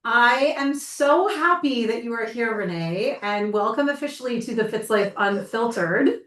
I am so happy that you are here, Renee, and welcome officially to the Fitz Life Unfiltered.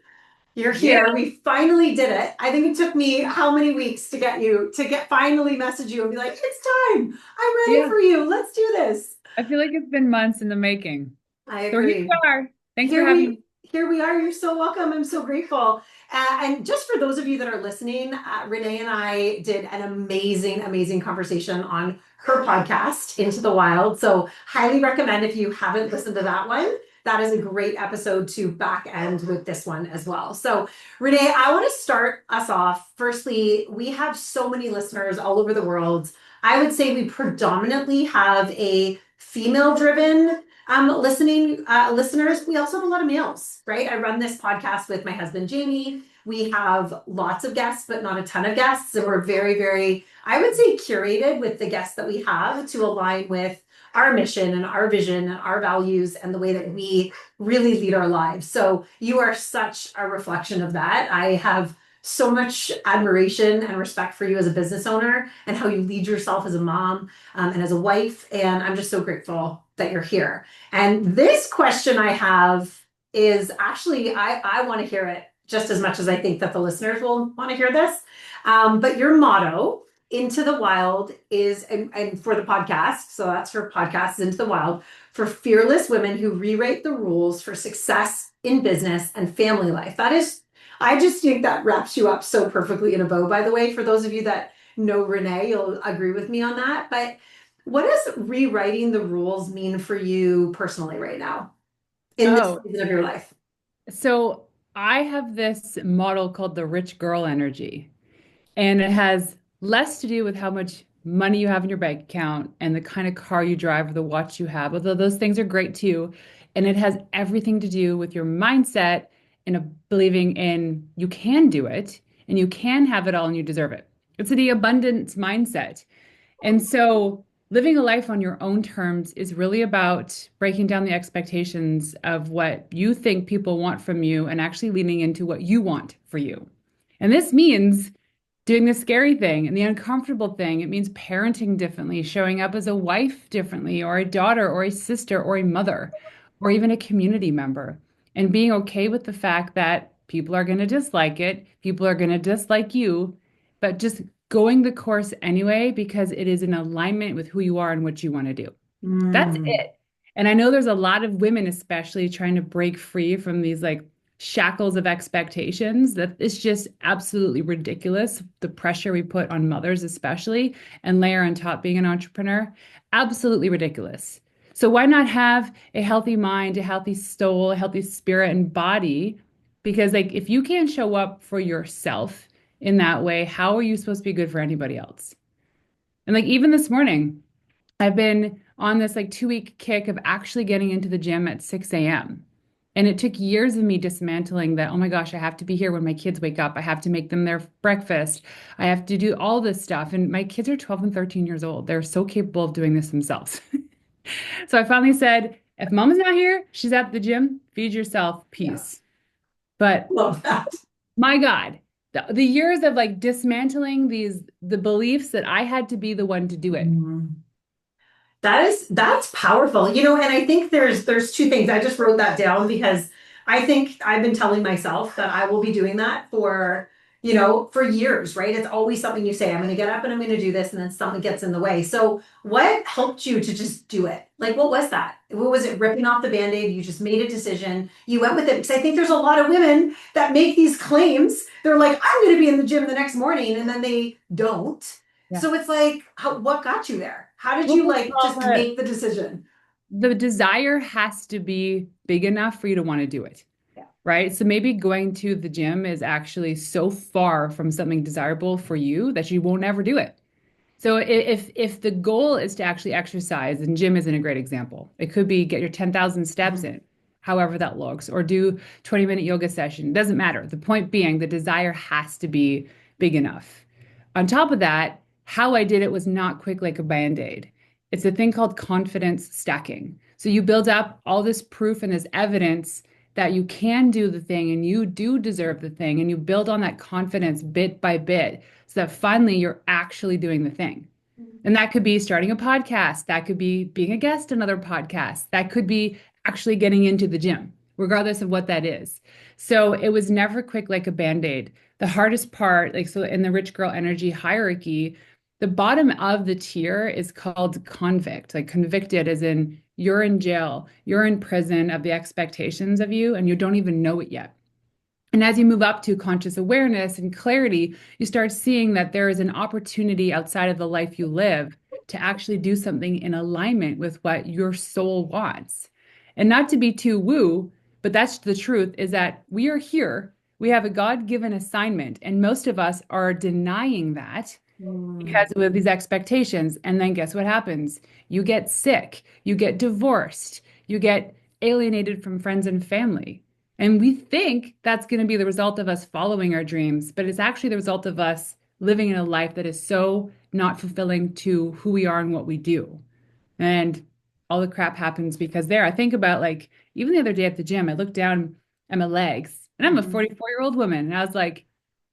You're Yeah, here. We finally did it. I think it took me how many weeks to get you to get finally message you and be like, it's time. I'm ready yeah. for you. Let's do this. I feel like it's been months in the making. I So here agree. we are. Thanks for Here having me. we here we are. You're so welcome. I'm so grateful. And just for those of you that are listening, Renee and I did an amazing conversation on her podcast, Into the Wild. So highly recommend if you haven't listened to that one. That is a great episode to back end with this one as well. So, Renee, I want to start us off. Firstly, we have so many listeners all over the world. I would say we predominantly have a female driven listeners. We also have a lot of males, right? I run this podcast with my husband Jamie. We have lots of guests, but not a ton of guests, and we're very, I would say, curated with the guests that we have to align with our mission and our vision and our values and the way that we really lead our lives. So you are such a reflection of that. I have so much admiration and respect for you as a business owner and how you lead yourself as a mom, and as a wife. And I'm just so grateful that you're here. And this question I have is actually, I want to hear it just as much as I think that the listeners will want to hear this. But your motto, Into the Wild, is, and for the podcast, so that's for podcasts, Into the Wild, for fearless women who rewrite the rules for success in business and family life. That is, I just think that wraps you up so perfectly in a bow, by the way. For those of you that know Renee, you'll agree with me on that. But what does rewriting the rules mean for you personally right now in this Oh, season of your life? so I have this model called the rich girl energy, and it has less to do with how much money you have in your bank account and the kind of car you drive or the watch you have, although those things are great too. And it has everything to do with your mindset and believing in you can do it and you can have it all and you deserve it. It's the abundance mindset. And so living a life on your own terms is really about breaking down the expectations of what you think people want from you and actually leaning into what you want for you. And this means doing the scary thing and the uncomfortable thing. It means parenting differently, showing up as a wife differently, or a daughter, or a sister, or a mother, or even a community member. And being okay with the fact that people are going to dislike it, people are going to dislike you, but just going the course anyway because it is in alignment with who you are and what you want to do. That's Mm. it. And I know there's a lot of women, especially, trying to break free from these like shackles of expectations that it's just absolutely ridiculous. The pressure we put on mothers, especially, and layer on top being an entrepreneur, absolutely ridiculous. So why not have a healthy mind, a healthy soul, a healthy spirit and body? Because like if you can't show up for yourself in that way, how are you supposed to be good for anybody else? And like even this morning, I've been on this like 2 week kick of actually getting into the gym at 6 a.m. And it took years of me dismantling that, oh my gosh, I have to be here when my kids wake up. I have to make them their breakfast. I have to do all this stuff. And my kids are 12 and 13 years old. They're so capable of doing this themselves. So I finally said, if mom's not here, she's at the gym, feed yourself, Yeah, peace. But love that. my God, the years of like dismantling the beliefs that I had to be the one to do it. Mm. That's powerful. And I think there's two things. I just wrote that down because I think I've been telling myself that I will be doing that for years, right? It's always something you say, I'm going to get up and I'm going to do this, and then something gets in the way. So what helped you to just do it? Like, what was that? What was it? Ripping off the Band-Aid? You just made a decision. You went with it because I think there's a lot of women that make these claims. They're like, I'm going to be in the gym the next morning, and then they don't. Yeah. So it's like, what got you there? How did Well, you first like of all, just make the decision? the desire has to be big enough for you to want to do it, Yeah. right? So maybe going to the gym is actually so far from something desirable for you that you won't ever do it. So if the goal is to actually exercise, and gym isn't a great example. It could be get your 10,000 steps Mhm. in, however that looks, or do 20-minute yoga session. Doesn't matter. The point being, the desire has to be big enough. On top of that, how I did it was not quick like a band-aid. It's a thing called confidence stacking. So you build up all this proof and this evidence that you can do the thing and you do deserve the thing, and you build on that confidence bit by bit so that finally you're actually doing the thing. And that could be starting a podcast. That could be being a guest on other podcasts. That could be actually getting into the gym, regardless of what that is. So it was never quick like a band-aid. The hardest part, like so in the rich girl energy hierarchy, the bottom of the tier is called convict, like convicted as in you're in jail, you're in prison of the expectations of you, and you don't even know it yet. And as you move up to conscious awareness and clarity, you start seeing that there is an opportunity outside of the life you live to actually do something in alignment with what your soul wants. And not to be too woo, but that's the truth is that we are here. We have a God-given assignment, and most of us are denying that Mm. because of these expectations. And then guess what happens? You get sick, you get divorced, you get alienated from friends and family. And we think that's going to be the result of us following our dreams, but it's actually the result of us living in a life that is so not fulfilling to who we are and what we do. And all the crap happens because there, I think about like, even the other day at the gym, I looked down at my legs and I'm a Mhm. 44-year-old woman. And I was like,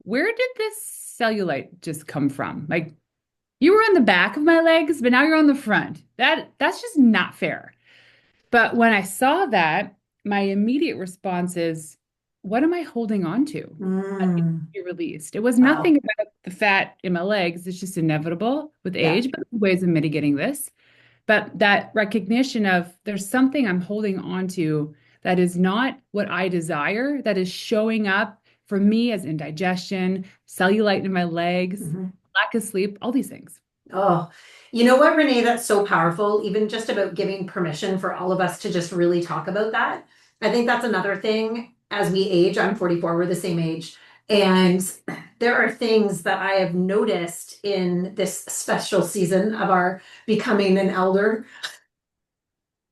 where did this cellulite just come from? Like, you were on the back of my legs, but now you're on the front. That's just not fair. But when I saw that, my immediate response is, what am I holding on to? That needs to Mm. be released. It was Wow. nothing about the fat in my legs. It's just inevitable with Yeah. age, but there's ways of mitigating this. But that recognition of there's something I'm holding on to that is not what I desire, that is showing up for me as indigestion, cellulite in my legs, Mhm. lack of sleep, all these things. Oh, you know what, Renee, that's so powerful, even just about giving permission for all of us to just really talk about that. I think that's another thing as we age. I'm 44, we're the same age. And there are things that I have noticed in this special season of our becoming an elder.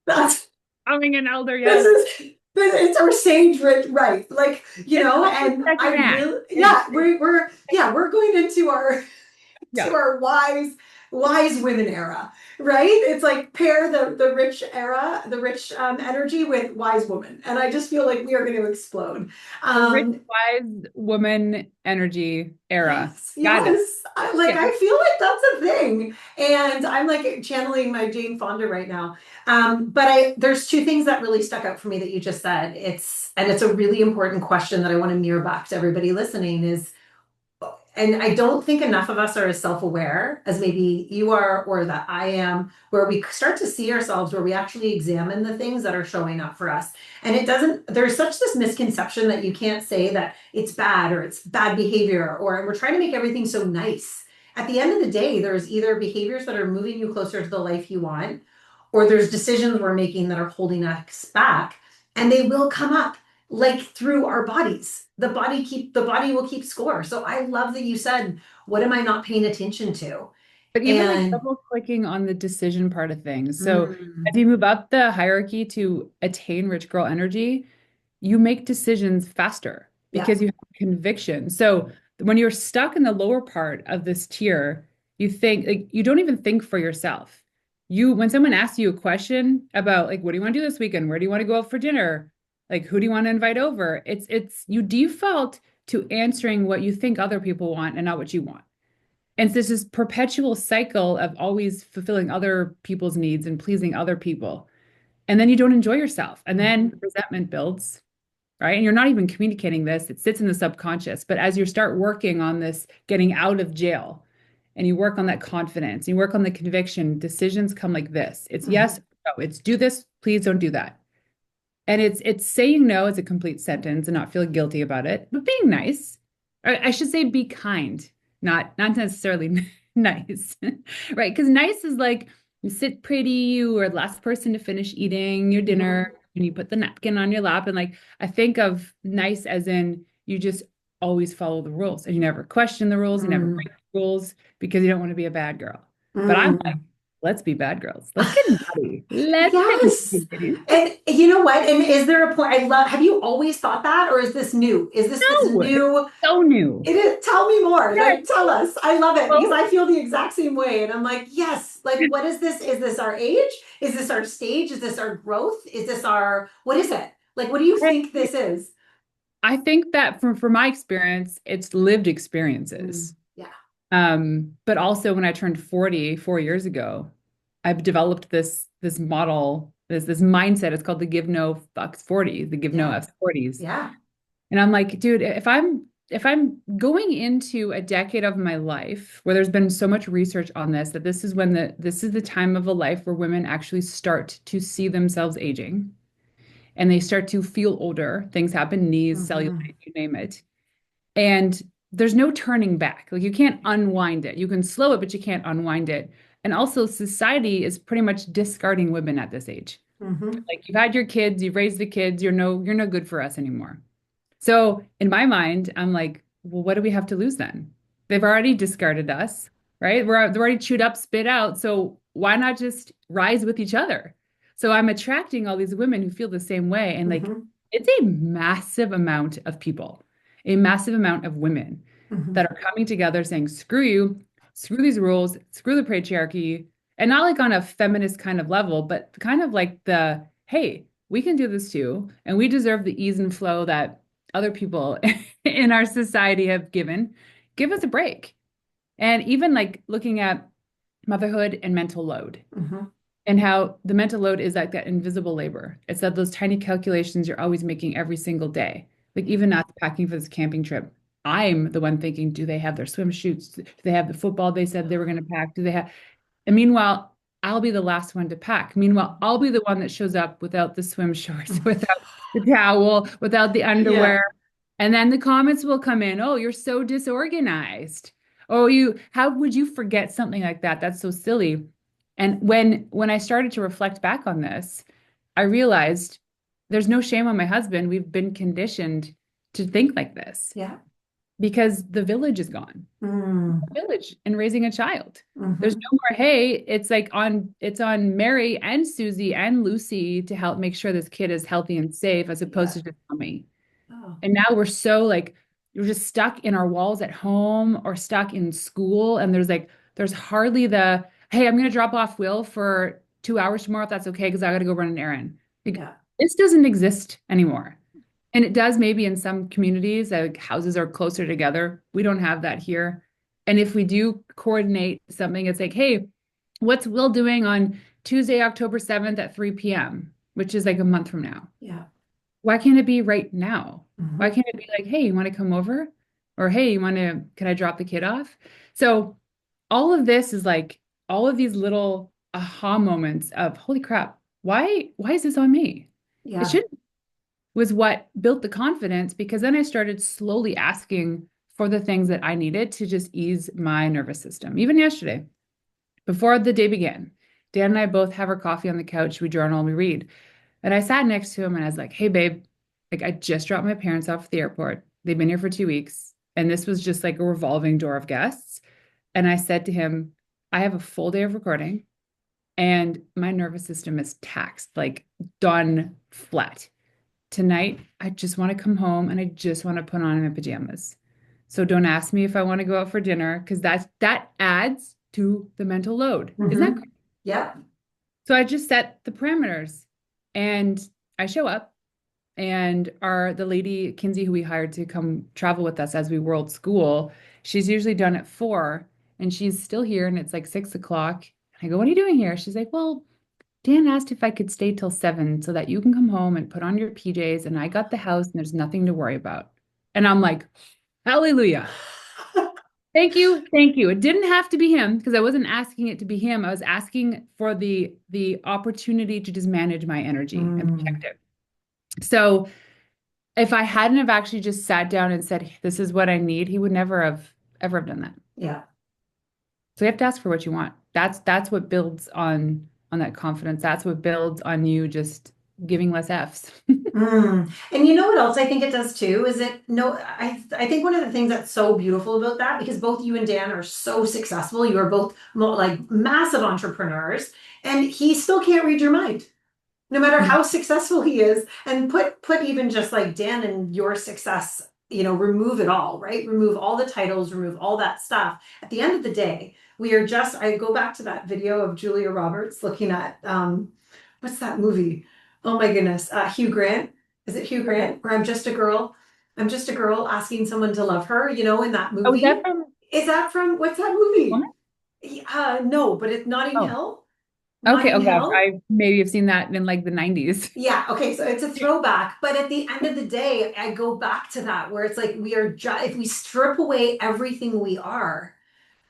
That's Becoming an elder, this yes. is it's our sage right. Like, It's called the and I second act. really we're going into our to Yeah. our wise women era, right? It's like pair the rich era, the rich energy with wise woman, and I just feel like we are going to explode. The rich, um wise woman energy era. Got it. yes, I Yeah. feel like that's a thing, and I'm like channeling my Jane Fonda right now. But I there's two things that really stuck out for me that you just said. It's a really important question that I want to mirror back to everybody listening is, and I don't think enough of us are as self-aware as maybe you are or that I am, where we start to see ourselves, where we actually examine the things that are showing up for us. And it doesn't, there's such this misconception that you can't say that it's bad or it's bad behavior, or we're trying to make everything so nice. At the end of the day, there's either behaviors that are moving you closer to the life you want, or there's decisions we're making that are holding us back, and they will come up like through our bodies. The body will keep score. So I love that you said, what am I not paying attention to? But even like And double clicking on the decision part of things. So as mm, you move up the hierarchy to attain rich girl energy, you make decisions faster yeah. because you have conviction. So when you're stuck in the lower part of this tier, you think like you don't even think for yourself. You when someone asks you a question about like what do you want to do this weekend? Where do you want to go out for dinner? Like who do you want to invite over? It's you default to answering what you think other people want and not what you want. And so there's this perpetual cycle of always fulfilling other people's needs and pleasing other people. And then you don't enjoy yourself. And then resentment builds, right? And you're not even communicating this, it sits in the subconscious. But as you start working on this, getting out of jail, and you work on that confidence, you work on the conviction, decisions come like this. It's yes, Mhm. no, it's do this, please don't do that. And it's saying no as a complete sentence and not feeling guilty about it, but being nice. Or I should say be kind, not necessarily nice. Right? Because nice is like you sit pretty, you are the last person to finish eating your dinner, Mhm. and you put the napkin on your lap. And like I think of nice as in you just always follow the rules and you never question the rules, you never Mm. break the rules because you don't want to be a bad girl. But I'm like, Mm. let's be bad girls. Let's get naughty. Let's get Yes. naughty, ladies. And you know what? And is there a point? I love, have you always thought that, or is this new? Is this No, it's new? so new. It is, tell me more. Yes. Like, tell us. I love it because Well, I feel the exact same way. And I'm like, yes, like, what is this? Is this our age? Is this our stage? Is this our growth? Is this our, what is it? Like, what do you I think this is? I think that from my experience, it's lived Mm, experiences. yeah. But also when I turned 40 4 years ago, I've developed this model, this mindset. It's called the give no fucks 40s, the give no Yeah. f's 40s. Yeah. And I'm like, dude, if I'm going into a decade of my life where there's been so much research on this, that this is the time of a life where women actually start to see themselves aging and they start to feel older. Things happen, knees, Hmm. cellulite, you name it. And there's no turning back. Like you can't unwind it. You can slow it, but you can't unwind it. And also society is pretty much discarding women at this age. Hmm. Like you've had your kids, you've raised the kids, you're no good for us anymore. So in my mind, I'm like, well, what do we have to lose then? They've already discarded us, right? They're already chewed up, spit out. So why not just rise with each other? So I'm attracting all these women who feel the same way. And like, Hmm. it's a massive amount of people, a massive amount of women Hmm. that are coming together saying, screw you, screw these rules, screw the patriarchy. And not like on a feminist kind of level, but kind of like hey, we can do this too. And we deserve the ease and flow that other people in our society have given. Give us a break. And even like looking at motherhood and mental load Hmm. and how the mental load is like that invisible labor. It's that those tiny calculations you're always making every single day. Like even not packing for this camping trip. I'm the one thinking, do they have their swim shoots? Do they have the football they said they were going to pack? Do they have, and meanwhile, I'll be the last one to pack. Meanwhile, I'll be the one that shows up without the swim shorts, without the towel, without the Yeah. underwear. And then the comments will come in, oh, you're so disorganized. Oh, how would you forget something like that? That's so silly. And when I started to reflect back on this, I realized there's no shame on my husband. We've been conditioned to think like this Yeah. because the village is gone. Mm. Village and raising a child. There's Hmm. no more, hey, it's on Mary and Susie and Lucy to help make sure this kid is healthy and safe as opposed Yeah. to just mommy. Oh. And now we're so like we're just stuck in our walls at home or stuck in school. And there's hardly hey, I'm gonna drop off Will for 2 hours tomorrow if that's okay, because I gotta go run an errand. Like Yeah. this doesn't exist anymore. And it does maybe in some communities, like houses are closer together. We don't have that here. And if we do coordinate something, it's like, hey, what's Will doing on Tuesday, October 7th at 3 p.m., which is like a month from now? Yeah. Why can't it be right now? Why Hmm. can't it be like, hey, you want to come over? Or hey, can I drop the kid off? So all of this is like all of these little aha moments of holy crap, why is this on me? It Yeah. should was what built the confidence because then I started slowly asking for the things that I needed to just ease my nervous system. Even yesterday, before the day began, Dan and I both have our coffee on the couch, we journal, we read. And I sat next to him and I was like, hey, babe, like I just dropped my parents off at the airport. They've been here for 2 weeks. And this was just like a revolving door of guests. And I said to him, I have a full day of recording and my nervous system is taxed, like done flat. Tonight, I just want to come home and I just want to put on my pajamas. So don't ask me if I want to go out for dinner because that adds to the mental load. Isn't that Hmm. crazy? Yeah. So I just set the parameters and I show up and the lady Kinsey who we hired to come travel with us as we world school, she's usually done at 4 and she's still here and it's like 6 o'clock. I go, what are you doing here? She's like, well, Dan asked if I could stay till 7 so that you can come home and put on your PJs and I got the house and there's nothing to worry about. And I'm like, hallelujah. Thank you. Thank you. It didn't have to be him because I wasn't asking it to be him. I was asking for the opportunity to just manage my energy and Mm. protect it. So if I hadn't have actually just sat down and said, this is what I need, he would never have ever have done that. Yeah. So you have to ask for what you want. That's what builds on that confidence. That's what builds on you just giving less Fs. Mm. And you know what else I think it does too is it no I think one of the things that's so beautiful about that because both you and Dan are so successful, you are both like massive entrepreneurs, and he still can't read your mind no matter how successful he is. And put even just like Dan and your success, remove it all, right? Remove all the titles, remove all that stuff. At the end of the day, we are just I go back to that video of Julia Roberts looking at what's that movie? Oh my goodness, Hugh Grant. Is it Hugh Grant? Where I'm just a girl asking someone to love her, in that Oh, is that movie. from? Is that from what's that movie? No, but it's Notting Oh, Hill. okay. Notting Oh gosh, Hill. I maybe have seen that in like the 90s. Yeah, okay, so it's a throwback, but at the end of the day, I go back to that where it's like we are just if we strip away everything we are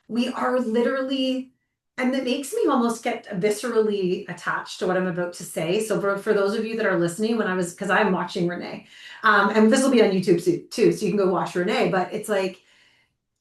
literally, and it makes me almost get viscerally attached to what I'm about to say. So for those of you that are listening, when I was, because I'm watching Renee, and this will be on YouTube too, so you can go watch Renee, but it's like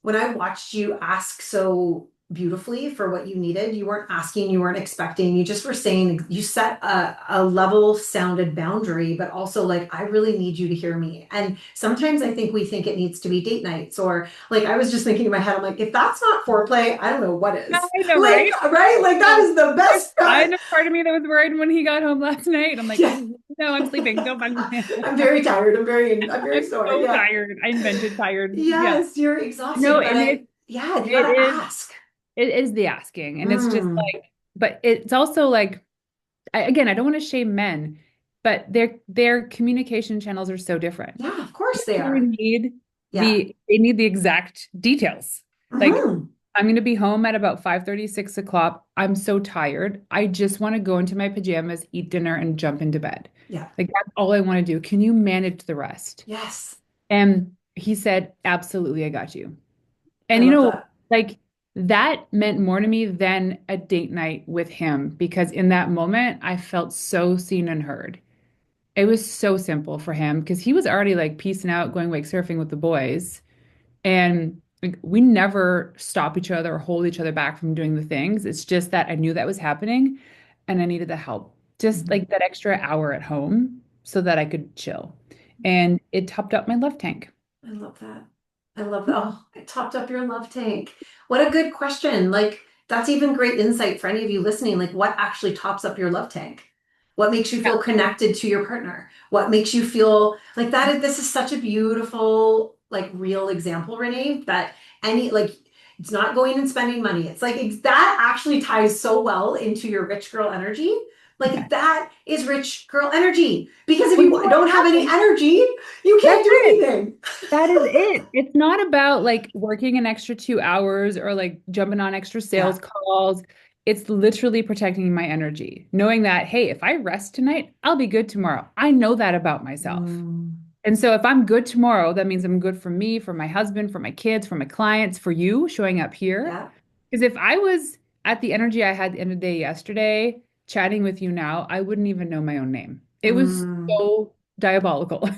when I watched you ask so beautifully for what you needed, you weren't asking, you weren't expecting, you just were saying, you set a level sounded boundary, but also like, I really need you to hear me. And sometimes I think we think it needs to be date nights, or like, I was just thinking in my head, I'm like, if that's not foreplay, I don't know what Yeah, is. I know, Like, right? right? Like, that So is the there's best. kind of part of me that was worried when he got home last night. I'm like, Yeah. "Mm, no, I'm sleeping. Don't bug me." I'm very tired. I'm very I'm sorry. so Yeah. tired. I invented tired. Yeah. Yes, you're No, exhausted, but and yeah, you it gotta is ask. it is the asking. And it's just Mm. like, but it's also like again, I don't want to shame men, but their communication channels are so different. Yeah, of course they They are. need Yeah. they need the exact details. Like Hmm. I'm going to be home at about 5:30, 6 o'clock. I'm so tired. I just want to go into my pajamas, eat dinner, and jump into bed. Yeah. Like that's all I want to do. Can you manage the rest? Yes. And he said, absolutely, I got you. I And love that. like that meant more to me than a date night with him because in that moment, I felt so seen and heard. It was so simple for him because he was already like peacing out, going wake surfing with the boys. And like, we never stop each other or hold each other back from doing the things. It's just that I knew that was happening and I needed the help. Just Mhm. like that extra hour at home so that I could chill. And it topped up my love tank. I love that. I love that. Oh, I topped up your love tank. What a good question. Like, that's even great insight for any of you listening. Like, what actually tops up your love tank? What makes you Yeah. feel connected to your partner? What makes you feel like that? This is such a beautiful, like, real example, Renee, that like, it's not going and spending money. It's like that actually ties so well into your rich girl energy. Like, that is rich girl energy. Because if Well, you you know what don't have any happened? energy, you can't That's do it. anything. That is it. It's not about like working an extra 2 hours or like jumping on extra Yeah. sales calls. It's literally protecting my energy, knowing that, hey, if I rest tonight, I'll be good tomorrow. I know that about myself. Mm, And so if I'm good tomorrow, that means I'm good for me, for my husband, for my kids, for my clients, for you showing up here. yeah. Because if I was at the energy I had at the end of the day yesterday, chatting with you now, I wouldn't even know my own name. It was Mm. so diabolical.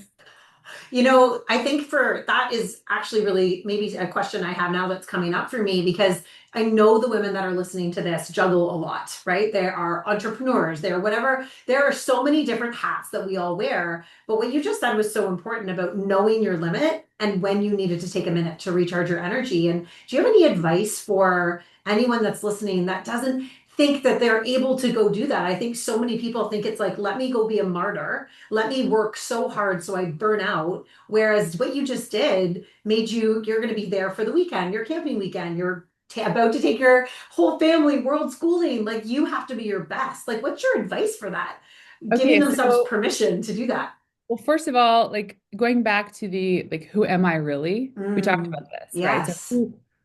I think for that is actually really maybe a question I have now that's coming up for me because I know the women that are listening to this juggle a lot, right? They are entrepreneurs, they're whatever. There are so many different hats that we all wear. But what you just said was so important about knowing your limit and when you needed to take a minute to recharge your energy. And do you have any advice for anyone that's listening that doesn't think that they're able to go do that? I think so many people think it's like, let me go be a martyr, let me work so hard so I burn out. Whereas what you just did made you're going to be there for the weekend, your camping weekend, you're about to take your whole family world schooling. Like you have to be your best. Like, what's your advice for that? Giving Okay, themselves so permission to do that. well, first of all, like going back to the like, who am I really? We talked Mm, about this, right? So yes.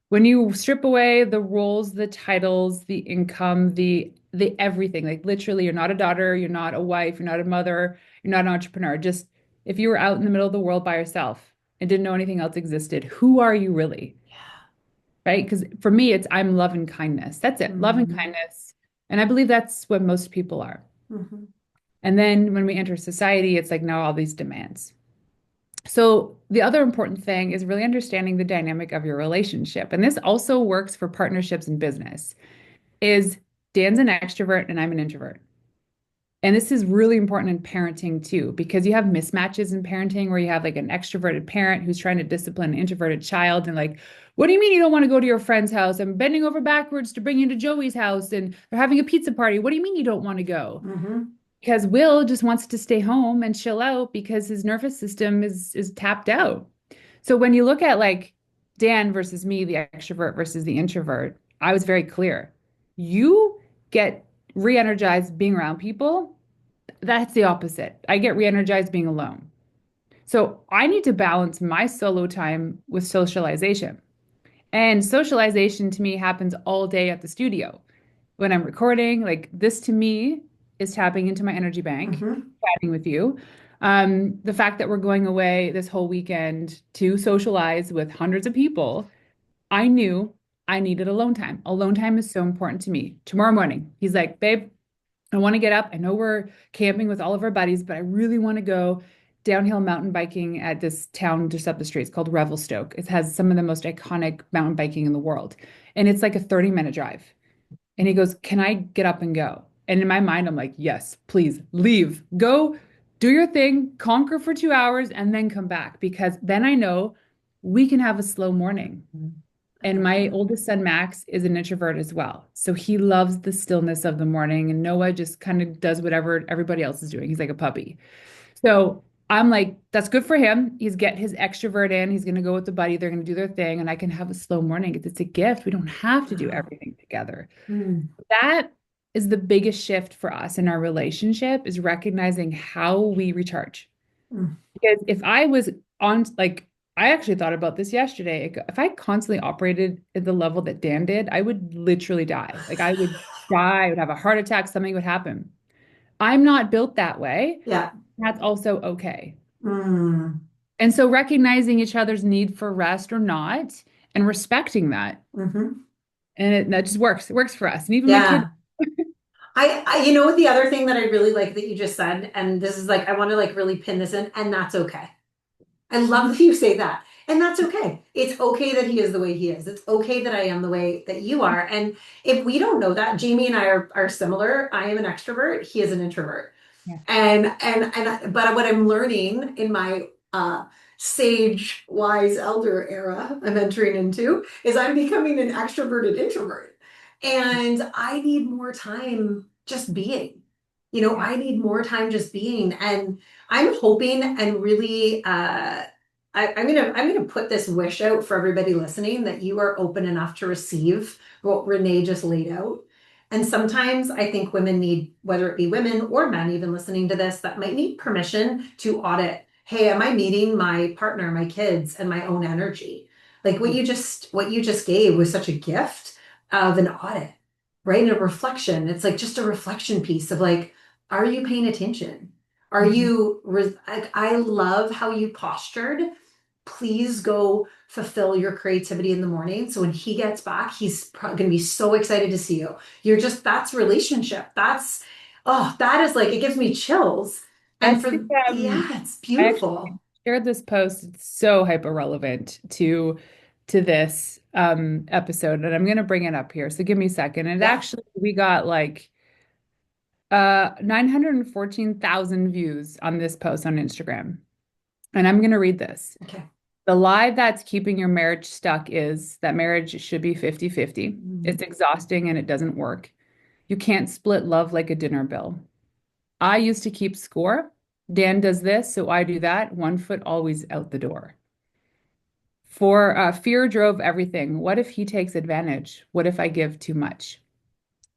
when you strip away the roles, the titles, the income, the everything, like literally, you're not a daughter, you're not a wife, you're not a mother, you're not an entrepreneur. Just if you were out in the middle of the world by yourself and didn't know anything else existed, who are you really? Right? Because for me, it's I'm love and kindness. That's it, love and Mm, kindness. And I believe that's what most people are. mhm. And then when we enter society, it's like now all these demands. So the other important thing is really understanding the dynamic of your relationship. And this also works for partnerships in business. Is Dan's an extrovert and I'm an introvert. And this is really important in parenting too, because you have mismatches in parenting where you have like an extroverted parent who's trying to discipline an introverted child and like, what do you mean you don't want to go to your friend's house? I'm bending over backwards to bring you to Joey's house and they're having a pizza party. What do you mean you don't want to go? Mhm. Because Will just wants to stay home and chill out because his nervous system is tapped out. So when you look at like Dan versus me, the extrovert versus the introvert, I was very clear. You get re-energized being around people. That's the opposite. I get re-energized being alone. So I need to balance my solo time with socialization. And socialization to me happens all day at the studio. When I'm recording, like this to me is tapping into my energy bank, Mm-hmm. chatting with you. The fact that we're going away this whole weekend to socialize with hundreds of people, I knew I needed alone time. Alone time is so important to me. Tomorrow morning, he's like, babe, I want to get up. I know we're camping with all of our buddies, but I really want to go downhill mountain biking at this town just up the street. It's called Revelstoke. It has some of the most iconic mountain biking in the world. And it's like a 30-minute drive. And he goes, can I get up and go? And in my mind, I'm like, yes, please leave. Go do your thing, conquer for 2 hours, and then come back because then I know we can have a slow morning. And my oldest son, Max, is an introvert as well. So he loves the stillness of the morning. And Noah just kind of does whatever everybody else is doing. He's like a puppy. So I'm like, that's good for him. He's getting his extrovert in. He's going to go with the buddy. They're going to do their thing. And I can have a slow morning. It's a gift. We don't have to do Wow. everything together. Mm. That is the biggest shift for us in our relationship is recognizing how we recharge. Mm. Because if I was on, like, I actually thought about this yesterday. If I constantly operated at the level that Dan did, I would literally die. Like, I would die, I would have a heart attack, something would happen. I'm not built that way. Yeah. That's also okay. Mm. And so recognizing each other's need for rest or not and respecting that. Mm-hmm. And that just works. It works for us. And even my kids. Yeah. You know what, the other thing that I really like that you just said, and this is like, I want to like really pin this in, and that's okay. I love that you say that. And that's okay. It's okay that he is the way he is. It's okay that I am the way that you are. And if we don't know that, Jamie and I are similar. I am an extrovert. He is an introvert. Yeah. But what I'm learning in my sage, wise elder era I'm entering into is I'm becoming an extroverted introvert. And I need more time just being. Yeah. I need more time just being. And I'm hoping and really I'm gonna put this wish out for everybody listening that you are open enough to receive what Renee just laid out. And sometimes I think women need, whether it be women or men even listening to this, that might need permission to audit. Hey, am I meeting my partner, my kids, and my own energy? Like what you just gave was such a gift of an audit, right? And a reflection. It's like just a reflection piece of like, are you paying attention? Are Mhm. you, I love how you postured. Please go fulfill your creativity in the morning. So when he gets back, he's going to be so excited to see you. That's relationship. That is like, it gives me chills. And That's the, yeah, it's I actually beautiful. shared this post. It's so hyper relevant to this episode, and I'm gonna bring it up here. So give me a second. And Yeah. actually, we got like 914,000 views on this post on Instagram. And I'm gonna read this. Okay. The lie that's keeping your marriage stuck is that marriage should be 50-50. Mm. It's exhausting and it doesn't work. You can't split love like a dinner bill. I used to keep score. Dan does this, so I do that. One foot always out the door. For fear drove everything. What if he takes advantage? What if I give too much?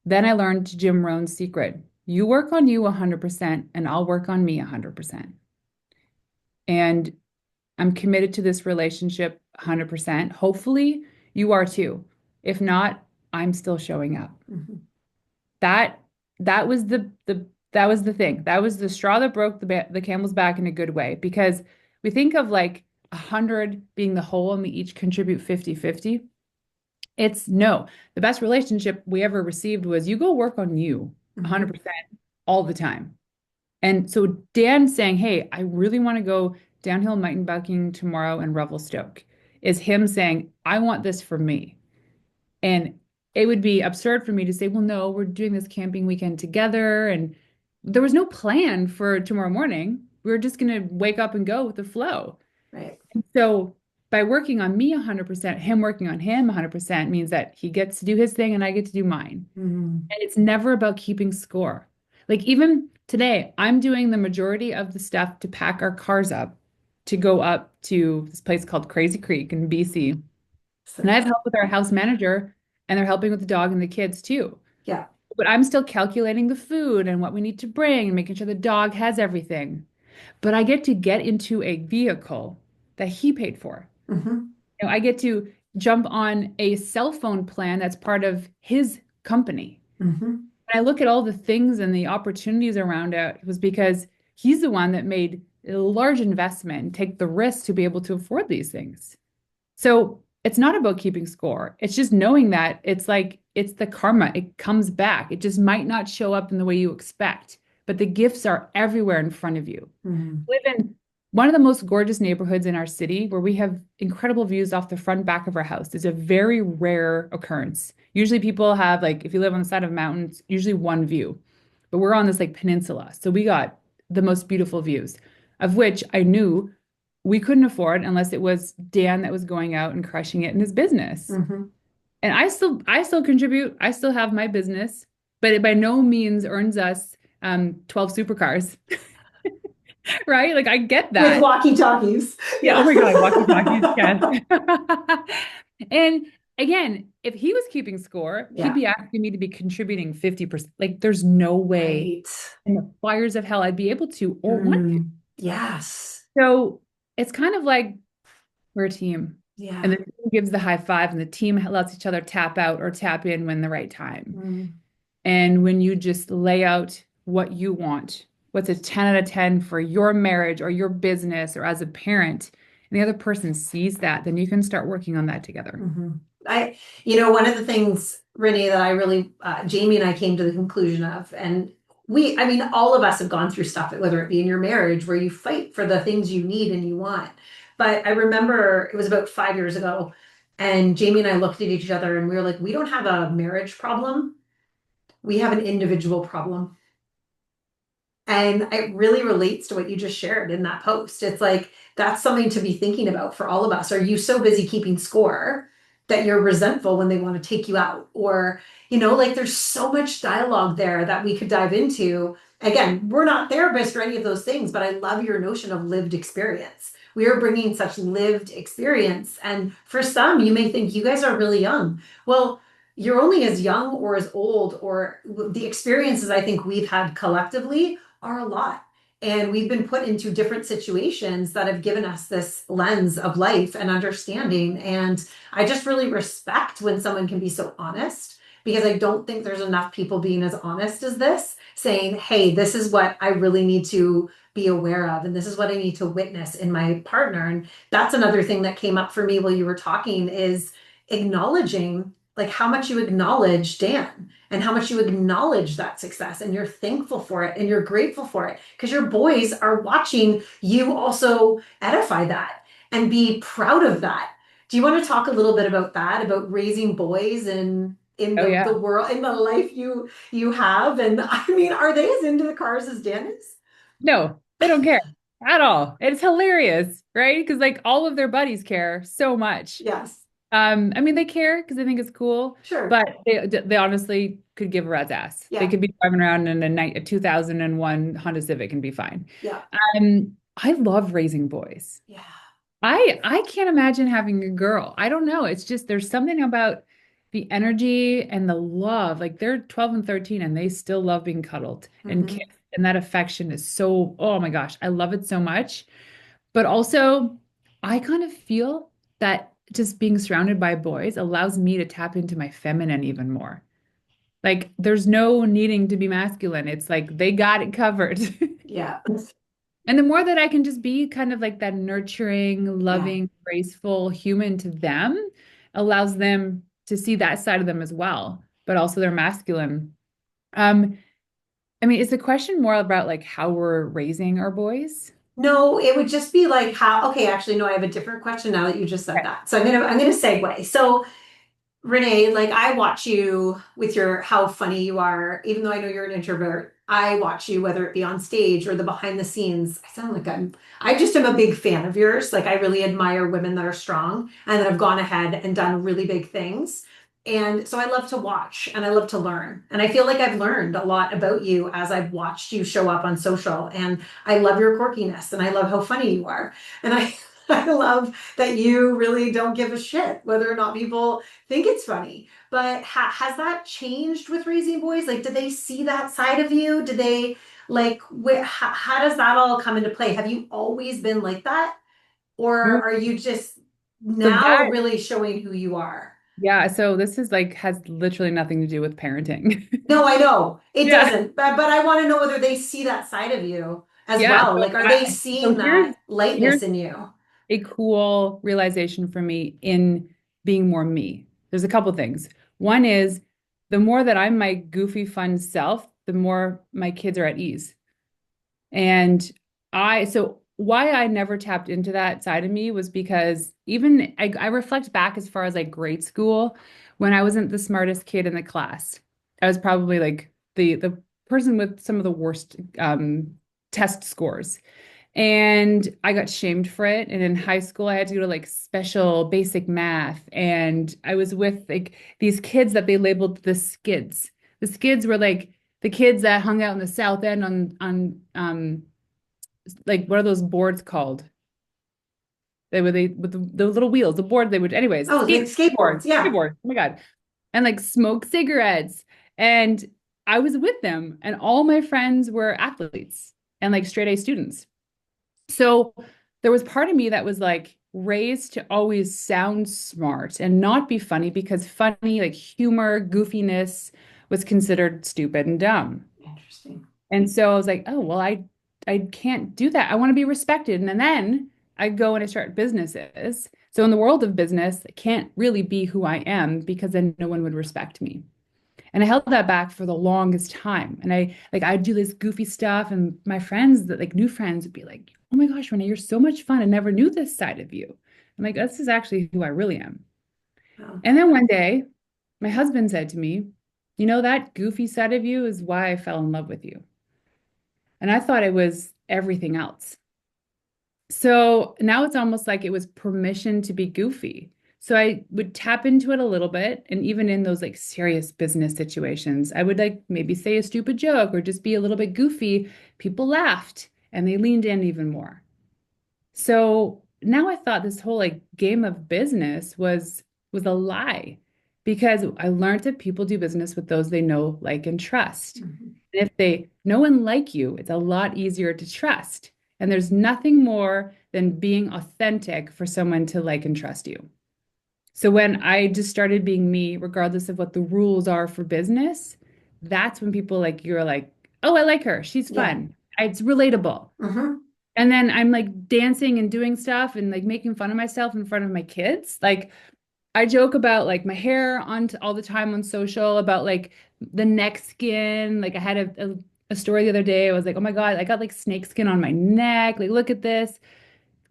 Then I learned Jim Rohn's secret. You work on you 100%, and I'll work on me 100%. And I'm committed to this relationship 100%. Hopefully, you are too. If not, I'm still showing up. Mhm. That that was the thing. That was the straw that broke the camel's back in a good way because we think of like 100 being the whole and we each contribute 50-50. It's no. The best relationship we ever received was you go work on you Mhm. 100% all the time. And so Dan saying, "Hey, I really want to go downhill mountain biking tomorrow in Revelstoke," is him saying, "I want this for me." And it would be absurd for me to say, well, no, we're doing this camping weekend together. And there was no plan for tomorrow morning. We were just going to wake up and go with the flow. Right. And so by working on me 100%, him working on him 100% means that he gets to do his thing and I get to do mine. Mhm. And it's never about keeping score. Like even today, I'm doing the majority of the stuff to pack our cars up to go up to this place called Crazy Creek in BC. So And I have excited. help with our house manager, and they're helping with the dog and the kids too. Yeah. But I'm still calculating the food and what we need to bring and making sure the dog has everything. But I get to get into a vehicle that he paid for. Mhm. I get to jump on a cell phone plan that's part of his company. Mm-hmm. And I look at all the things and the opportunities around it was because he's the one that made a large investment and take the risk to be able to afford these things. So it's not about keeping score. It's just knowing that it's like it's the karma. It comes back. It just might not show up in the way you expect, but the gifts are everywhere in front of you. Mm-hmm. We live in one of the most gorgeous neighborhoods in our city where we have incredible views off the front back of our house. It's a very rare occurrence. Usually people have like if you live on the side of mountains, usually one view. But we're on this like peninsula. So we got the most beautiful views, of which I knew we couldn't afford unless it was Dan that was going out and crushing it in his business. Mm-hmm. And I still contribute. I still have my business, but it by no means earns us 12 supercars, right? Like I get With that. walkie-talkies. Yeah, oh Yeah. my God, walkie-talkies, yes. And again, if he was keeping score, he'd Yeah. be asking me to be contributing 50%. Like there's no way Right. in the fires of hell I'd be able to or want to. Mm. Yes. So it's kind of like we're a team. And Yeah. the team gives the high five, and the team lets each other tap out or tap in when the right time. Mm. And when you just lay out what you want, what's a 10 out of 10 for your marriage or your business or as a parent, and the other person sees that, then you can start working on that together. Mm-hmm. One of the things, Renee, that I really, Jamie and I came to the conclusion of, and all of us have gone through stuff, whether it be in your marriage where you fight for the things you need and you want. But I remember it was about 5 years ago, and Jamie and I looked at each other and we were like, we don't have a marriage problem. We have an individual problem. And it really relates to what you just shared in that post. It's like, that's something to be thinking about for all of us. Are you so busy keeping score that you're resentful when they want to take you out? Or, like there's so much dialogue there that we could dive into. Again, we're not therapists or any of those things, but I love your notion of lived experience. We are bringing such lived experience. And for some, you may think you guys are really young. Well, you're only as young or as old, or the experiences I think we've had collectively are a lot. And we've been put into different situations that have given us this lens of life and understanding. And I just really respect when someone can be so honest, because I don't think there's enough people being as honest as this, saying, hey, this is what I really need to be aware of. And this is what I need to witness in my partner. And that's another thing that came up for me while you were talking is acknowledging like how much you acknowledge Dan and how much you acknowledge that success and you're thankful for it and you're grateful for it because your boys are watching you also edify that and be proud of that. Do you want to talk a little bit about that, about raising boys and in Oh, the yeah. world, in the life you have? And are they as into the cars as Dan is? No, they don't care at all. It's hilarious, right? Because like all of their buddies care so much. Yes, They care because they think it's cool, sure. but they honestly could give a rat's ass. They Yeah, could be driving around in a 2001 Honda Civic and be fine. yeah, I love raising boys. yeah. I can't imagine having a girl. I don't know. It's just there's something about the energy and the love. Like they're 12 and 13 and they still love being cuddled and Hmm. kissed. And that affection is so, oh my gosh, I love it so much. But also, I kind of feel that just being surrounded by boys allows me to tap into my feminine even more. Like there's no needing to be masculine. It's like they got it covered. Yeah, And the more that I can just be kind of like that nurturing, yeah. loving, graceful human to them allows them to see that side of them as well, but also their masculine. Um, is the question more about like how we're raising our boys? No, it would just be like how, okay, actually, no, I have a different question now that you just said Okay. that. So I'm gonna segue. So Renee, like I watch you with your how funny you are, even though I know you're an introvert. I watch you, whether it be on stage or the behind the scenes. I sound like I just am a big fan of yours. Like I really admire women that are strong and that have gone ahead and done really big things. And so I love to watch and I love to learn. And I feel like I've learned a lot about you as I've watched you show up on social. And I love your quirkiness and I love how funny you are. And I love that you really don't give a shit whether or not people think it's funny. But has that changed with raising boys? Like, do they see that side of you? Do they like, how does that all come into play? Have you always been like that? Or Well, are you just So now that, really showing who you are. yeah, so this is like has literally nothing to do with parenting. No, I know it Yeah. doesn't, but I want to know whether they see that side of you as Yeah. well. Like, are they So seeing that here's lightness in you? a cool realization for me in being more me. There's a couple things. One is the more that I'm my goofy, fun self, the more my kids are at ease. And so why I never tapped into that side of me was because even I reflect back as far as like grade school when I wasn't the smartest kid in the class. I was probably like the person with some of the worst test scores. And I got shamed for it. And in high school, I had to go to like special basic math. And I was with like these kids that they labeled the skids. The skids were like the kids that hung out in the South End on like what are those boards called? They were they with the little wheels, the board they would anyways, Oh, like skateboards. Yeah. skateboard. Oh my God. And like smoke cigarettes. And I was with them, and all my friends were athletes and like straight A students. So there was part of me that was like raised to always sound smart and not be funny because funny, like humor, goofiness was considered stupid and dumb. Interesting. And so I was like, oh, well, I can't do that. I want to be respected. And then I go and I start businesses. So in the world of business, I can't really be who I am because then no one would respect me. And I held that back for the longest time. And I'd do this goofy stuff, and my friends that like new friends would be like, "Oh my gosh, Renee, you're so much fun. I never knew this side of you." I'm like, this is actually who I really am. Wow. And then one day, my husband said to me, "You know, that goofy side of you is why I fell in love with you." And I thought it was everything else. So now it's almost like it was permission to be goofy. So I would tap into it a little bit. And even in those like serious business situations, I would like maybe say a stupid joke or just be a little bit goofy. People laughed and they leaned in even more. So now I thought this whole like game of business was a lie because I learned that people do business with those they know, like, and trust. Mhm. And if they know and like you, it's a lot easier to trust. And there's nothing more than being authentic for someone to like and trust you. So when I just started being me, regardless of what the rules are for business, that's when people like you're like, oh, I like her. She's Yeah. fun. It's relatable. Hmm. And then I'm like dancing and doing stuff and like making fun of myself in front of my kids. Like I joke about like my hair on all the time on social about like the neck skin. Like I had a story the other day. I was like, oh my God, I got like snake skin on my neck. Like, look at this.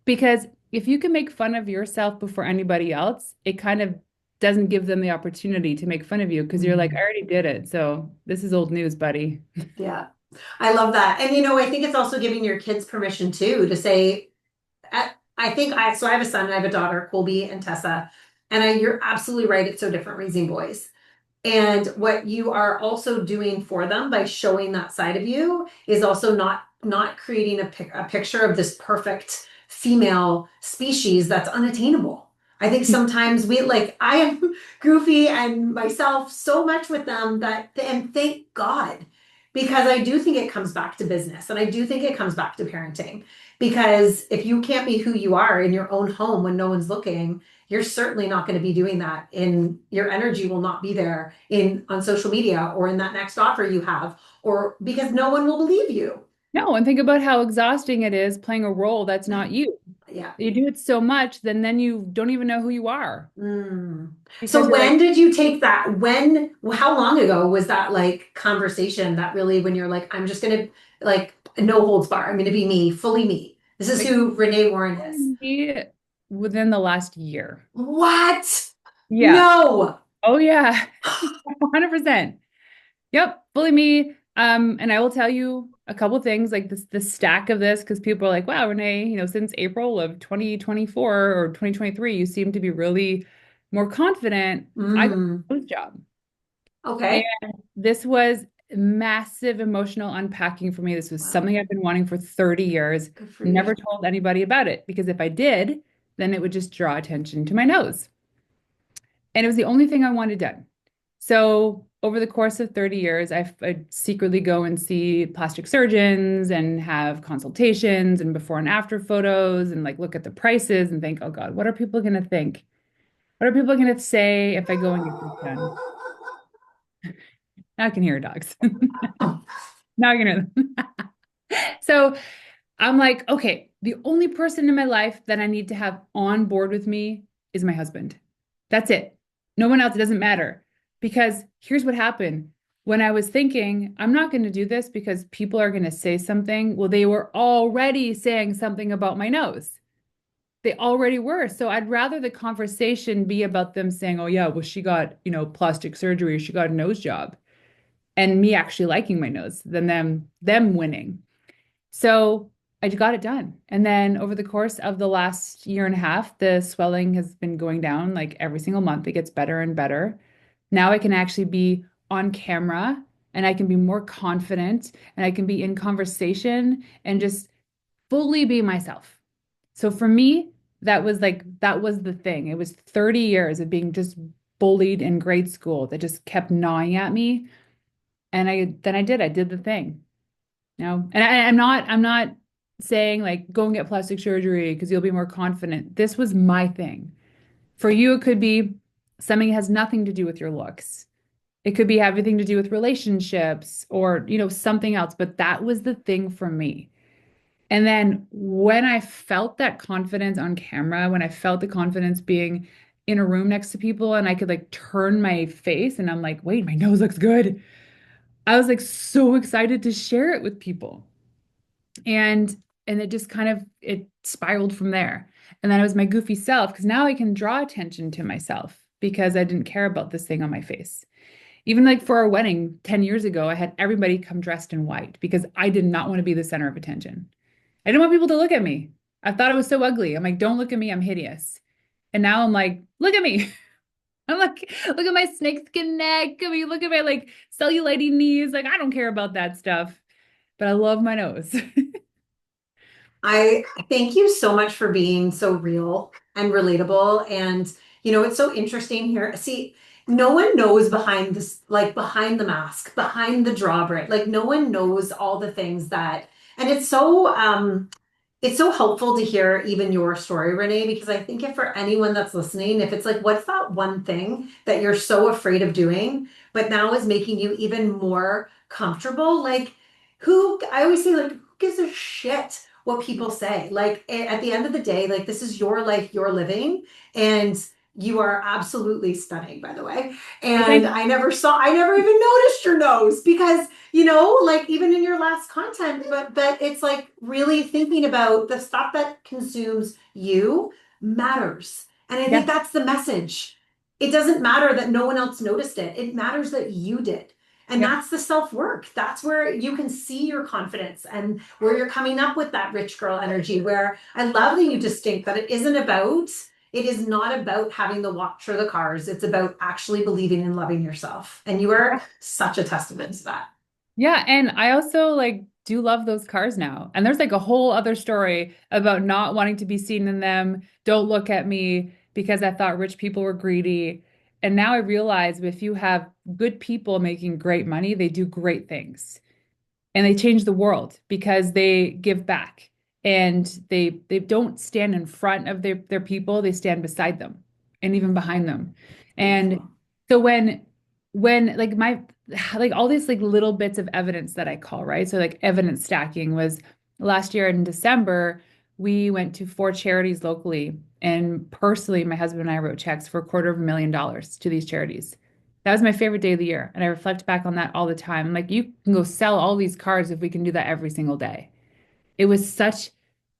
Because if you can make fun of yourself before anybody else, it kind of doesn't give them the opportunity to make fun of you because you're like, I already did it. So this is old news, buddy. Yeah. I love that. And I think it's also giving your kids permission too to say, so I have a son and I have a daughter, Colby and Tessa, and you're absolutely right. It's so different raising boys. And what you are also doing for them by showing that side of you is also not creating a picture of this perfect female species that's unattainable. I think sometimes I am goofy and myself so much with them and thank God, because I do think it comes back to business and I do think it comes back to parenting. Because if you can't be who you are in your own home when no one's looking, you're certainly not going to be doing that, in your energy will not be there in on social media or in that next offer you have, or because no one will believe you. No, and think about how exhausting it is playing a role that's not you. Yeah. You do it so much, then you don't even know who you are Mm. because So you're like, when did you take that? How long ago was that like conversation that really, when you're like, I'm just gonna, like, no holds bar, I'm gonna be me, fully me. This is like who Renee Warren is. maybe within the last year. What? Yeah. No. Oh yeah. 100%. Yep, fully me. And I will tell you a couple things like the stack of this because people are like, wow, Renee, since April of 2024 or 2023, you seem to be really more confident. I got Mm. a nose job. And Okay. this was massive emotional unpacking for me. This was Wow. something I've been wanting for 30 years. Good for you. Never told anybody about it because if I did, then it would just draw attention to my nose. And it was the only thing I wanted done. So over the course of 30 years, I secretly go and see plastic surgeons and have consultations and before and after photos and like look at the prices and think, oh God, what are people going to think? What are people going to say if I go and get this done? Now I can hear dogs. Now I can hear them. So I'm like, okay, the only person in my life that I need to have on board with me is my husband. That's it. No one else, it doesn't matter. Because here's what happened. When I was thinking, I'm not going to do this because people are going to say something. Well, they were already saying something about my nose. They already were. So I'd rather the conversation be about them saying, oh, yeah, well, she got, plastic surgery, she got a nose job, and me actually liking my nose than them winning. So I got it done. And then over the course of the last year and a half, the swelling has been going down like every single month. It gets better and better. Now I can actually be on camera and I can be more confident and I can be in conversation and just fully be myself. So for me, that was the thing. It was 30 years of being just bullied in grade school that just kept gnawing at me. And I did the thing. And I'm not saying like go and get plastic surgery because you'll be more confident. This was my thing. For you, it could be something that has nothing to do with your looks. It could be everything to do with relationships or, something else. But that was the thing for me. And then when I felt that confidence on camera, when I felt the confidence being in a room next to people and I could like turn my face and I'm like, wait, my nose looks good. I was like so excited to share it with people. And it just kind of it spiraled from there. And then I was my goofy self because now I can draw attention to myself because I didn't care about this thing on my face. Even like for our wedding 10 years ago, I had everybody come dressed in white because I did not want to be the center of attention. I didn't want people to look at me. I thought it was so ugly. I'm like, don't look at me, I'm hideous. And now I'm like, look at me. I'm like, look at my snakeskin neck. I mean, look at my like cellulite knees. Like, I don't care about that stuff, but I love my nose. I thank you so much for being so real and relatable. And, it's so interesting here. See, no one knows behind this, like behind the mask, behind the drawbridge. Like, no one knows all the things that, and it's so helpful to hear even your story, Renee, because I think if for anyone that's listening, if it's like, what's that one thing that you're so afraid of doing, but now is making you even more comfortable? Like, I always say, like, who gives a shit what people say? Like, at the end of the day, like, this is your life you're living, and you are absolutely stunning, by the way. Well, And I never even noticed your nose because like even in your last content, but it's like really thinking about the stuff that consumes you matters. And I think yeah, that's the message. It doesn't matter that no one else noticed it. It matters that you did. And yeah. that's the self-work. That's where you can see your confidence and where you're coming up with that rich girl energy, where I love that you distinct that it is not about having the watch or the cars. It's about actually believing and loving yourself. And you are such a testament to that. Yeah, and I also like do love those cars now. And there's like a whole other story about not wanting to be seen in them. Don't look at me because I thought rich people were greedy. And now I realize if you have good people making great money, they do great things and they change the world because they give back and they don't stand in front of their people, they stand beside them and even behind them. And Beautiful. so when like my like all these like little bits of evidence that I call, right? So like evidence stacking was last year in December, we went to 4 charities locally and personally my husband and I wrote checks for $250,000 to these charities. That was my favorite day of the year. And I reflect back on that all the time. I'm like, you can go sell all these cars if we can do that every single day. It was such,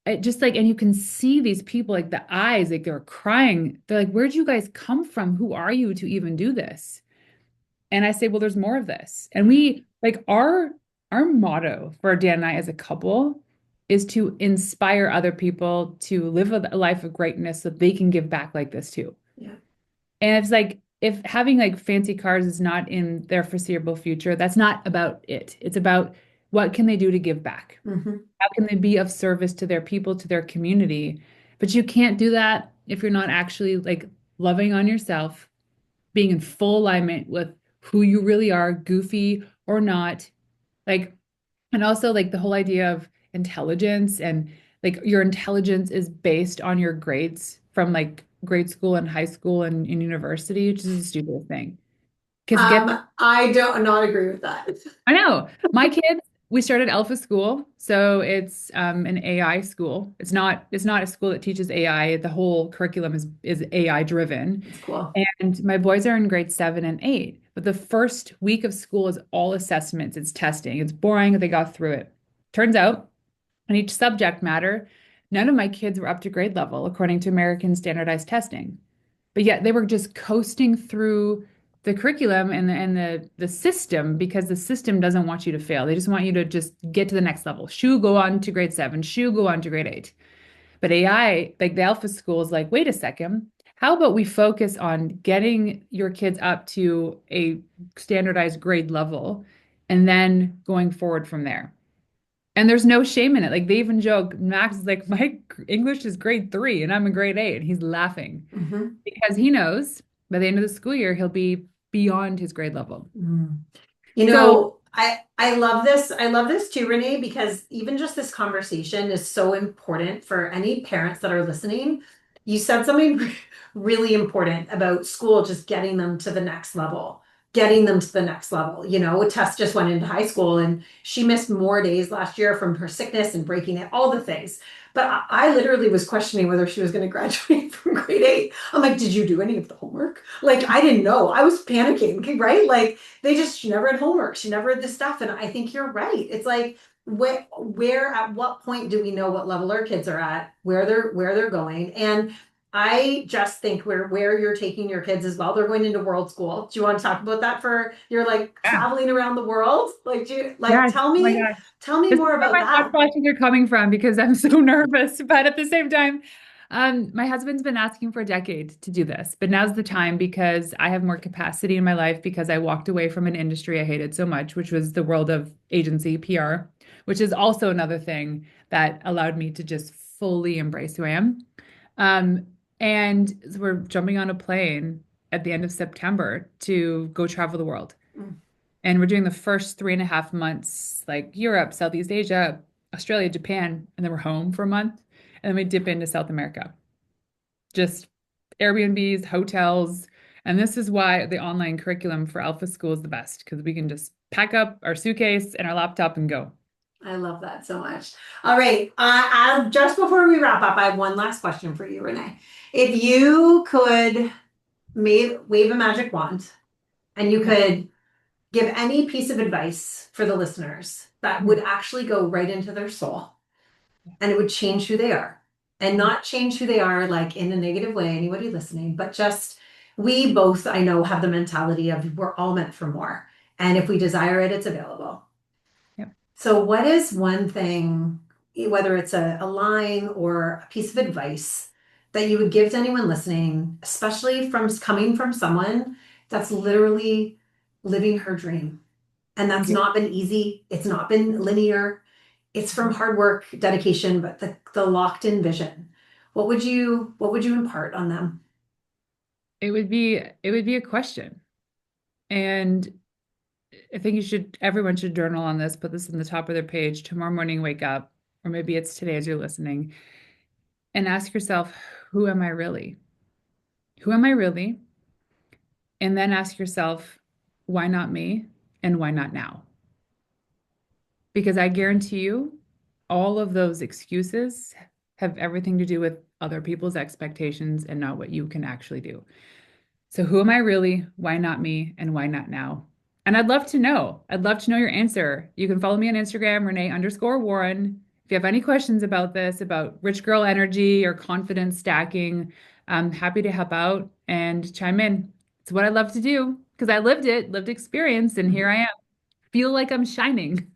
it just like, and you can see these people, like the eyes, like they're crying. They're like, where'd you guys come from? Who are you to even do this? And I say, well, there's more of this. And we like our motto for Dan and I as a couple is to inspire other people to live a life of greatness so they can give back like this too. Yeah. And it's like if having like fancy cars is not in their foreseeable future, that's not about it. It's about what can they do to give back? Hmm. How can they be of service to their people, to their community? But you can't do that if you're not actually like loving on yourself, being in full alignment with who you really are, goofy or not. Like, and also like the whole idea of intelligence and like your intelligence is based on your grades from like grade school and high school and university, which is the stupidest thing. Because get I don't not agree with that. I know. My kids, we started Alpha School, so it's an AI school. It's not a school that teaches AI. The whole curriculum is AI driven. It's cool. And my boys are in grade 7 and 8. But the first week of school is all assessments. It's testing. It's boring. They got through it. Turns out, on each subject matter, none of my kids were up to grade level according to American standardized testing. But yet they were just coasting through the curriculum and the system because the system doesn't want you to fail. They just want you to just get to the next level. Shoo, go on to grade 7. Shoo, go on to grade 8. But AI, like the Alpha School, is like, wait a second. How about we focus on getting your kids up to a standardized grade level and then going forward from there? And there's no shame in it. Like they even joke, Max is like, my English is grade 3 and I'm in grade 8. And he's laughing Mhm. because he knows by the end of the school year, he'll be beyond his grade level. Mm. You So, know, I love this. I love this too, Renee, because even just this conversation is so important for any parents that are listening. You said something really important about school, just getting them to the next level, getting them to the next level. You know, Tess just went into high school and she missed more days last year from her sickness and breaking it, all the things. But I literally was questioning whether she was going to graduate from grade 8. I'm like, did you do any of the homework? Like, I didn't know. I was panicking, right? Like, she never had homework. She never had this stuff. And I think you're right. It's like, where, at what point do we know what level our kids are at, where they're going? And I just think where you're taking your kids as well. They're going into world school. Do you want to talk about that for you're like yeah. traveling around the world? Like, do you like Yes. Oh my God. tell me This is more where about my thought that? processes are coming from because I'm so nervous. But at the same time, my husband's been asking for a decade to do this, but now's the time because I have more capacity in my life because I walked away from an industry I hated so much, which was the world of agency PR, which is also another thing that allowed me to just fully embrace who I am. Um, and so we're jumping on a plane at the end of September to go travel the world. Mm, And we're doing the first 3.5 months, like Europe, Southeast Asia, Australia, Japan, and then we're home for a month. And then we dip into South America. Just Airbnbs, hotels. And this is why the online curriculum for Alpha School is the best, because we can just pack up our suitcase and our laptop and go. I love that so much. All right. Just before we wrap up, I have one last question for you, Renee. If you could wave a magic wand and you Yeah. could give any piece of advice for the listeners that would actually go right into their soul and it would change who they are and not change who they are like in a negative way, anybody listening, but just we both, I know, have the mentality of we're all meant for more. And if we desire it, it's available. Yep. So, what is one thing, whether it's a line or a piece of advice, that you would give to anyone listening, especially from coming from someone that's literally living her dream? And that's Yeah. not been easy. It's not been linear. It's from hard work, dedication, but the locked in vision. What would you impart on them? It would be a question. And I think everyone should journal on this, put this in the top of their page tomorrow morning, wake up, or maybe it's today as you're listening, and ask yourself, who am I really? Who am I really? And then ask yourself, why not me? And why not now? Because I guarantee you, all of those excuses have everything to do with other people's expectations and not what you can actually do. So who am I really? Why not me? And why not now? And I'd love to know. I'd love to know your answer. You can follow me on Instagram, Renee_Warren. If you have any questions about this, about rich girl energy or confidence stacking, I'm happy to help out and chime in. It's what I love to do because I lived it, lived experience, and here I am. Feel like I'm shining.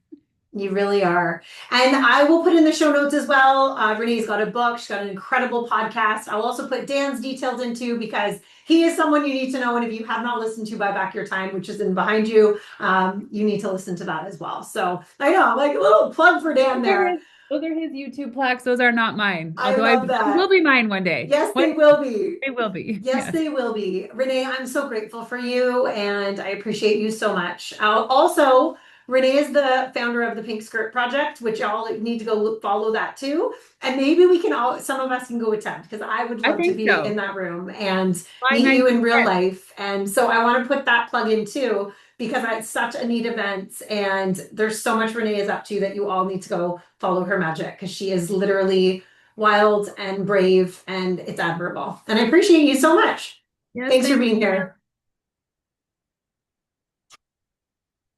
You really are. And I will put in the show notes as well. Renee's got a book. She's got an incredible podcast. I'll also put Dan's details into because he is someone you need to know. And if you have not listened to Buy Back Your Time, which is in behind you, you need to listen to that as well. So I know, like a little plug for Dan Those are there. his, those are his YouTube plaques. Those are not mine. I Although love they will that. be mine one day. Yes, One they will be. they will be. Yes, Yes. they will be. Renee, I'm so grateful for you and I appreciate you so much. Also, Renee is the founder of the Pink Skirt Project, which y'all need to go follow that too. And maybe we can all, some of us can go attend because I would I love to think be in so. that room and Why meet you nice in real start? life. And so I want to put that plug in too because it's such a neat event and there's so much Renee is up to that you all need to go follow her magic because she is literally wild and brave, and it's admirable. And I appreciate you so much. Yes, Thanks for thank being you. here.